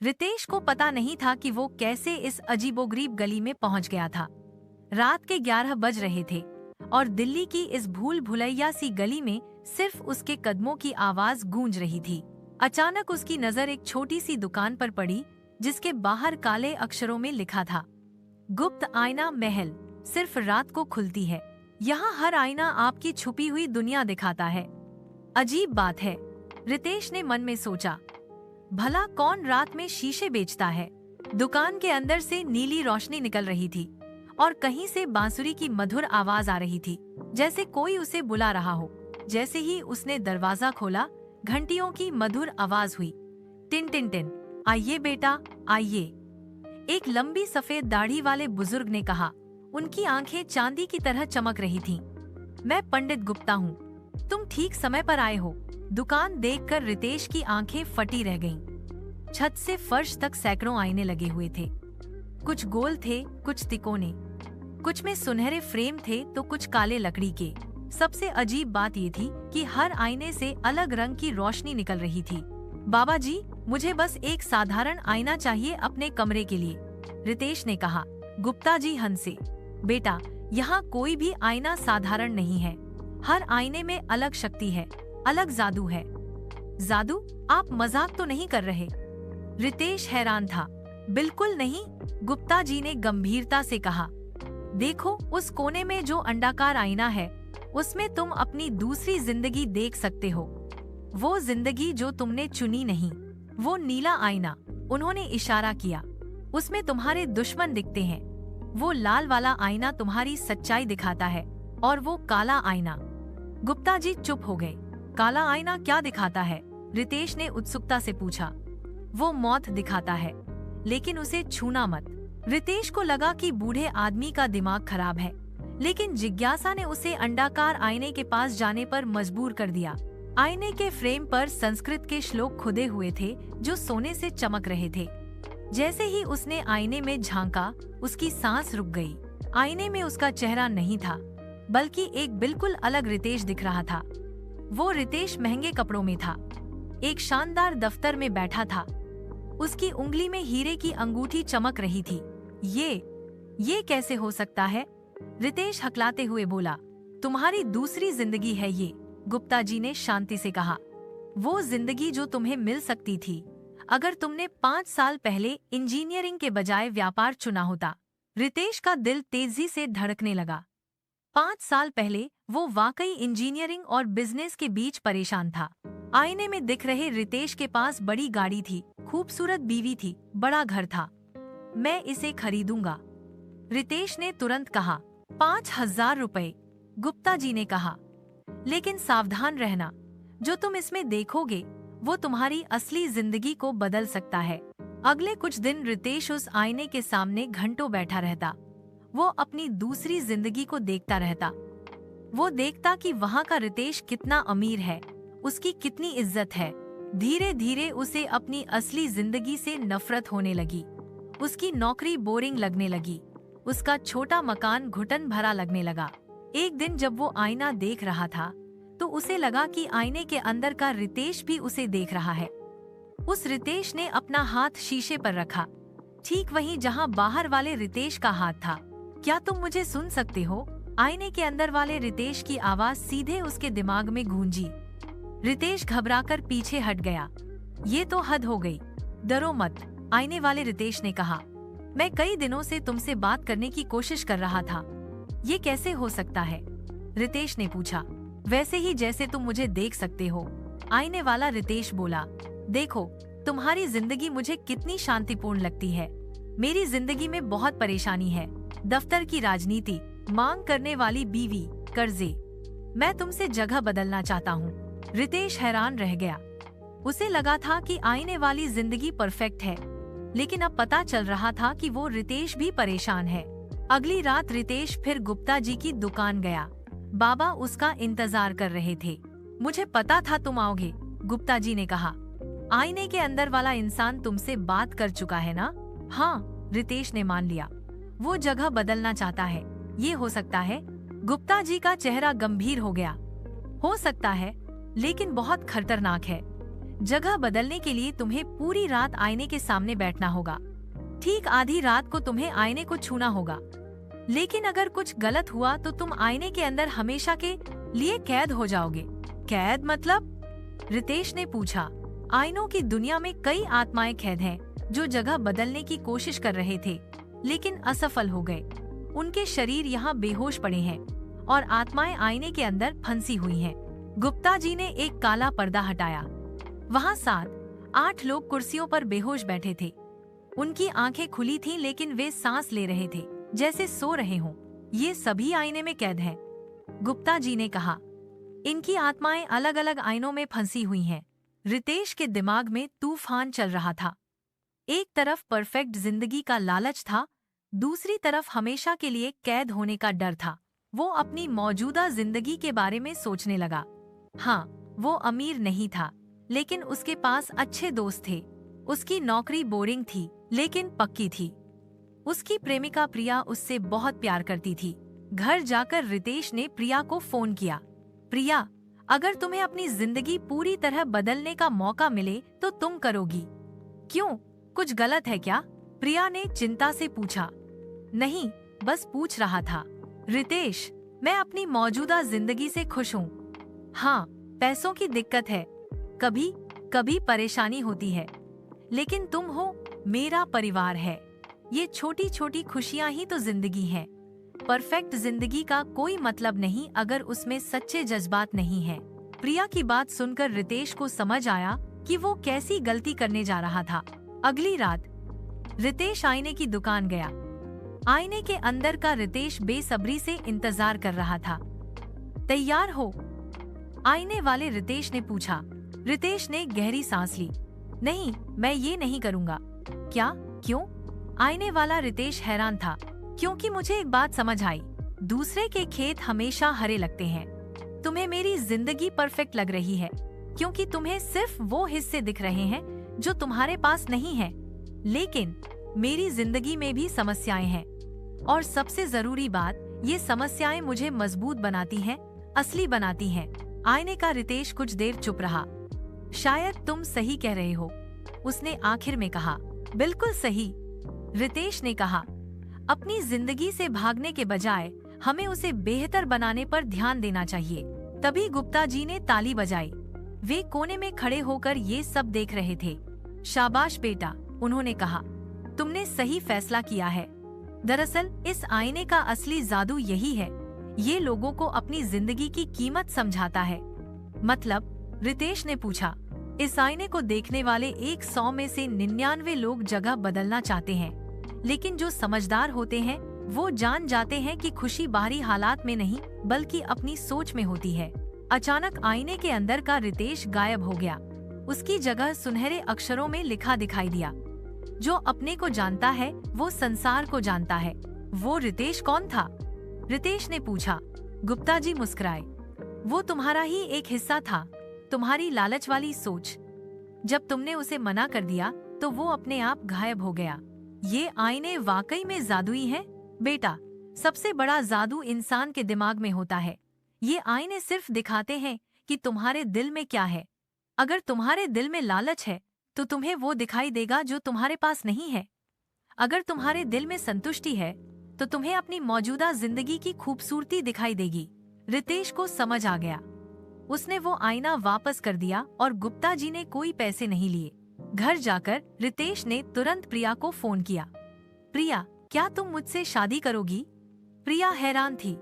रितेश को पता नहीं था कि वो कैसे इस अजीबोगरीब गली में पहुंच गया था। रात के 11 बज रहे थे और दिल्ली की इस भूल भुलैया सी गली में सिर्फ उसके कदमों की आवाज गूंज रही थी। अचानक उसकी नजर एक छोटी सी दुकान पर पड़ी जिसके बाहर काले अक्षरों में लिखा था, गुप्त आईना महल, सिर्फ रात को खुलती है। यहाँ हर आईना आपकी छुपी हुई दुनिया दिखाता है। अजीब बात है, रितेश ने मन में सोचा। भला कौन रात में शीशे बेचता है। दुकान के अंदर से नीली रोशनी निकल रही थी और कहीं से बांसुरी की मधुर आवाज आ रही थी, जैसे कोई उसे बुला रहा हो। जैसे ही उसने दरवाजा खोला, घंटियों की मधुर आवाज हुई, टिन टिन टिन, आइए बेटा आइए। एक लंबी सफेद दाढ़ी वाले बुजुर्ग ने कहा। उनकी आंखें चांदी की तरह चमक रही थीं। मैं पंडित गुप्ता हूँ, तुम ठीक समय पर आए हो। दुकान देखकर रितेश की आंखें फटी रह गईं। छत से फर्श तक सैकड़ों आईने लगे हुए थे। कुछ गोल थे, कुछ तिकोने, कुछ में सुनहरे फ्रेम थे तो कुछ काले लकड़ी के। सबसे अजीब बात ये थी कि हर आईने से अलग रंग की रोशनी निकल रही थी। बाबा जी, मुझे बस एक साधारण आईना चाहिए अपने कमरे के लिए, रितेश ने कहा। गुप्ता जी हंसे। बेटा, यहाँ कोई भी आईना साधारण नहीं है। हर आईने में अलग शक्ति है, अलग जादू है। जादू? आप मजाक तो नहीं कर रहे? रितेश हैरान था। बिल्कुल नहीं, गुप्ता जी ने गंभीरता से कहा। देखो, उस कोने में जो अंडाकार आईना है, उसमें तुम अपनी दूसरी जिंदगी देख सकते हो। वो जिंदगी जो तुमने चुनी नहीं। वो नीला आईना, उन्होंने इशारा किया, उसमें तुम्हारे दुश्मन दिखते हैं। वो लाल वाला आईना तुम्हारी सच्चाई दिखाता है और वो काला आईना। गुप्ता जी चुप हो गए। काला आईना क्या दिखाता है? रितेश ने उत्सुकता से पूछा। वो मौत दिखाता है, लेकिन उसे छूना मत। रितेश को लगा कि बूढ़े आदमी का दिमाग खराब है, लेकिन जिज्ञासा ने उसे अंडाकार आईने के पास जाने पर मजबूर कर दिया। आईने के फ्रेम पर संस्कृत के श्लोक खुदे हुए थे जो सोने से चमक रहे थे। जैसे ही उसने आईने में झांका, उसकी सांस रुक गई। आईने में उसका चेहरा नहीं था, बल्कि एक बिल्कुल अलग रितेश दिख रहा था। वो रितेश महंगे कपड़ों में था, एक शानदार दफ्तर में बैठा था। उसकी उंगली में हीरे की अंगूठी चमक रही थी। ये कैसे हो सकता है? रितेश हकलाते हुए बोला। तुम्हारी दूसरी जिंदगी है ये, गुप्ता जी ने शांति से कहा। वो जिंदगी जो तुम्हें मिल सकती थी अगर तुमने 5 साल पहले इंजीनियरिंग के बजाय व्यापार चुना होता। रितेश का दिल तेजी से धड़कने लगा। 5 साल पहले वो वाकई इंजीनियरिंग और बिजनेस के बीच परेशान था। आईने में दिख रहे रितेश के पास बड़ी गाड़ी थी, खूबसूरत बीवी थी, बड़ा घर था। मैं इसे खरीदूंगा, रितेश ने तुरंत कहा। 5,000 रुपए, गुप्ता जी ने कहा। लेकिन सावधान रहना, जो तुम इसमें देखोगे वो तुम्हारी असली जिंदगी को बदल सकता है। अगले कुछ दिन रितेश उस आईने के सामने घंटों बैठा रहता। वो अपनी दूसरी जिंदगी को देखता रहता। वो देखता कि वहाँ का रितेश कितना अमीर है, उसकी कितनी इज्जत है। धीरे धीरे उसे अपनी असली जिंदगी से नफरत होने लगी। उसकी नौकरी बोरिंग लगने लगी। उसका छोटा मकान घुटन भरा लगने लगा। एक दिन जब वो आईना देख रहा था तो उसे लगा कि आईने के अंदर का रितेश भी उसे देख रहा है। उस रितेश ने अपना हाथ शीशे पर रखा, ठीक वहीं जहां बाहर वाले रितेश का हाथ था। क्या तुम मुझे सुन सकते हो? आईने के अंदर वाले रितेश की आवाज सीधे उसके दिमाग में गूंजी। रितेश घबराकर पीछे हट गया। ये तो हद हो गई। डरो मत, आईने वाले रितेश ने कहा। मैं कई दिनों से तुमसे बात करने की कोशिश कर रहा था। ये कैसे हो सकता है? रितेश ने पूछा। वैसे ही जैसे तुम मुझे देख सकते हो, आईने वाला रितेश बोला। देखो, तुम्हारी जिंदगी मुझे कितनी शांतिपूर्ण लगती है। मेरी जिंदगी में बहुत परेशानी है। दफ्तर की राजनीति, मांग करने वाली बीवी, कर्जे। मैं तुमसे जगह बदलना चाहता हूँ। रितेश हैरान रह गया। उसे लगा था कि आईने वाली जिंदगी परफेक्ट है, लेकिन अब पता चल रहा था कि वो रितेश भी परेशान है। अगली रात रितेश फिर गुप्ता जी की दुकान गया। बाबा उसका इंतजार कर रहे थे। मुझे पता था तुम आओगे, गुप्ता जी ने कहा। आईने के अंदर वाला इंसान तुमसे बात कर चुका है ना? हाँ, रितेश ने मान लिया। वो जगह बदलना चाहता है। ये हो सकता है? गुप्ता जी का चेहरा गंभीर हो गया। हो सकता है, लेकिन बहुत खतरनाक है। जगह बदलने के लिए तुम्हें पूरी रात आईने के सामने बैठना होगा। ठीक आधी रात को तुम्हें आईने को छूना होगा। लेकिन अगर कुछ गलत हुआ तो तुम आईने के अंदर हमेशा के लिए कैद हो जाओगे। कैद मतलब? रितेश ने पूछा। आईनों की दुनिया में कई आत्माएं कैद हैं, जो जगह बदलने की कोशिश कर रहे थे लेकिन असफल हो गए। उनके शरीर यहाँ बेहोश पड़े हैं और आत्माएं आईने के अंदर फंसी हुई हैं। गुप्ता जी ने एक काला पर्दा हटाया। वहाँ 7-8 लोग कुर्सियों पर बेहोश बैठे थे। उनकी आंखें खुली थीं लेकिन वे सांस ले रहे थे, जैसे सो रहे हों। ये सभी आईने में कैद हैं, गुप्ता जी ने कहा। इनकी आत्माएं अलग अलग आईनों में फंसी हुई हैं। रितेश के दिमाग में तूफान चल रहा था। एक तरफ परफेक्ट जिंदगी का लालच था, दूसरी तरफ हमेशा के लिए कैद होने का डर था। वो अपनी मौजूदा जिंदगी के बारे में सोचने लगा। हाँ, वो अमीर नहीं था, लेकिन उसके पास अच्छे दोस्त थे। उसकी नौकरी बोरिंग थी, लेकिन पक्की थी। उसकी प्रेमिका प्रिया उससे बहुत प्यार करती थी। घर जाकर रितेश ने प्रिया को फोन किया। प्रिया, अगर तुम्हें अपनी जिंदगी पूरी तरह बदलने का मौका मिले तो तुम करोगी? क्यों, कुछ गलत है क्या? प्रिया ने चिंता से पूछा। नहीं, बस पूछ रहा था। रितेश, मैं अपनी मौजूदा जिंदगी से खुश हूँ। हाँ, पैसों की दिक्कत है, कभी कभी परेशानी होती है, लेकिन तुम हो, मेरा परिवार है। ये छोटी छोटी खुशियाँ ही तो जिंदगी है। परफेक्ट जिंदगी का कोई मतलब नहीं अगर उसमें सच्चे जज्बात नहीं है। प्रिया की बात सुनकर रितेश को समझ आया कि वो कैसी गलती करने जा रहा था। अगली रात रितेश आईने की दुकान गया। आईने के अंदर का रितेश बेसब्री से इंतजार कर रहा था। तैयार हो? आईने वाले रितेश ने पूछा। रितेश ने गहरी सांस ली। नहीं, मैं ये नहीं करूँगा। क्या? क्यों? आईने वाला रितेश हैरान था। क्योंकि मुझे एक बात समझ आई, दूसरे के खेत हमेशा हरे लगते हैं। तुम्हें मेरी जिंदगी परफेक्ट लग रही है क्योंकि तुम्हें सिर्फ वो हिस्से दिख रहे हैं जो तुम्हारे पास नहीं है, लेकिन मेरी जिंदगी में भी समस्याएं हैं, और सबसे जरूरी बात, ये समस्याएं मुझे मजबूत बनाती हैं, असली बनाती हैं। आईने का रितेश कुछ देर चुप रहा। शायद तुम सही कह रहे हो, उसने आखिर में कहा। बिल्कुल सही, रितेश ने कहा। अपनी जिंदगी से भागने के बजाय हमें उसे बेहतर बनाने पर ध्यान देना चाहिए। तभी गुप्ता जी ने ताली बजाई। वे कोने में खड़े होकर ये सब देख रहे थे। शाबाश बेटा, उन्होंने कहा, तुमने सही फैसला किया है। दरअसल इस आईने का असली जादू यही है, ये लोगों को अपनी जिंदगी की कीमत समझाता है। मतलब? रितेश ने पूछा। इस आईने को देखने वाले 100 में से 99 लोग जगह बदलना चाहते हैं, लेकिन जो समझदार होते हैं वो जान जाते हैं कि खुशी बाहरी हालात में नहीं बल्कि अपनी सोच में होती है। अचानक आईने के अंदर का रितेश गायब हो गया। उसकी जगह सुनहरे अक्षरों में लिखा दिखाई दिया, जो अपने को जानता है वो संसार को जानता है। वो रितेश कौन था? रितेश ने पूछा। गुप्ता जी मुस्कुराए। वो तुम्हारा ही एक हिस्सा था, तुम्हारी लालच वाली सोच। जब तुमने उसे मना कर दिया तो वो अपने आप गायब हो गया। ये आईने वाकई में जादुई हैं, बेटा। सबसे बड़ा जादू इंसान के दिमाग में होता है। ये आईने सिर्फ दिखाते हैं कि तुम्हारे दिल में क्या है। अगर तुम्हारे दिल में लालच है तो तुम्हें वो दिखाई देगा जो तुम्हारे पास नहीं है। अगर तुम्हारे दिल में संतुष्टि है तो तुम्हें अपनी मौजूदा जिंदगी की खूबसूरती दिखाई देगी। रितेश को समझ आ गया। उसने वो आईना वापस कर दिया और गुप्ता जी ने कोई पैसे नहीं लिए। घर जाकर रितेश ने तुरंत प्रिया को फोन किया। प्रिया, क्या तुम मुझसे शादी करोगी? प्रिया हैरान थी।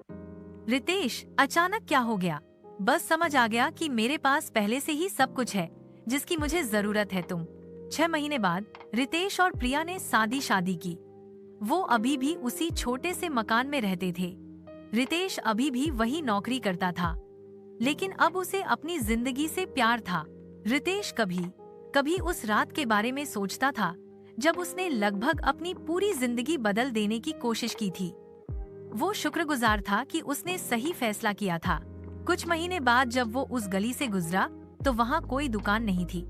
रितेश, अचानक क्या हो गया? बस समझ आ गया कि मेरे पास पहले से ही सब कुछ है जिसकी मुझे जरूरत है। तुम। 6 महीने बाद रितेश और प्रिया ने सादी शादी की। वो अभी भी उसी छोटे से मकान में रहते थे। रितेश अभी भी वही नौकरी करता था, लेकिन अब उसे अपनी जिंदगी से प्यार था। रितेश कभी कभी उस रात के बारे में सोचता था जब उसने लगभग अपनी पूरी जिंदगी बदल देने की कोशिश की थी। वो शुक्रगुजार था कि उसने सही फैसला किया था। कुछ महीने बाद जब वो उस गली से गुजरा तो वहाँ कोई दुकान नहीं थी।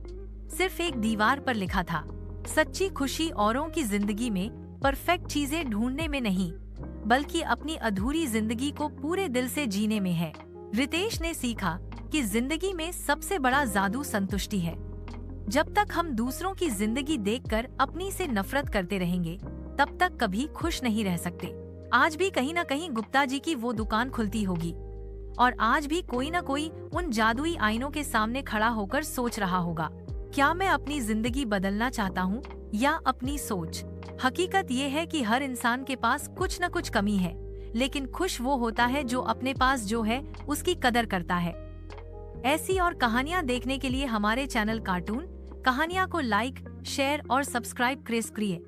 सिर्फ एक दीवार पर लिखा था, सच्ची खुशी औरों की जिंदगी में परफेक्ट चीजें ढूंढने में नहीं, बल्कि अपनी अधूरी जिंदगी को पूरे दिल से जीने में है। रितेश ने सीखा कि जिंदगी में सबसे बड़ा जादू संतुष्टि है। जब तक हम दूसरों की जिंदगी देखकर अपनी से नफरत करते रहेंगे, तब तक कभी खुश नहीं रह सकते। आज भी कहीं न कहीं गुप्ता जी की वो दुकान खुलती होगी और आज भी कोई न कोई उन जादुई आईनों के सामने खड़ा होकर सोच रहा होगा, क्या मैं अपनी जिंदगी बदलना चाहता हूँ या अपनी सोच। हकीकत ये है कि हर इंसान के पास कुछ न कुछ कमी है, लेकिन खुश वो होता है जो अपने पास जो है उसकी कदर करता है। ऐसी और कहानियाँ देखने के लिए हमारे चैनल कार्टून कहानियाँ को लाइक, शेयर और सब्सक्राइब करिए।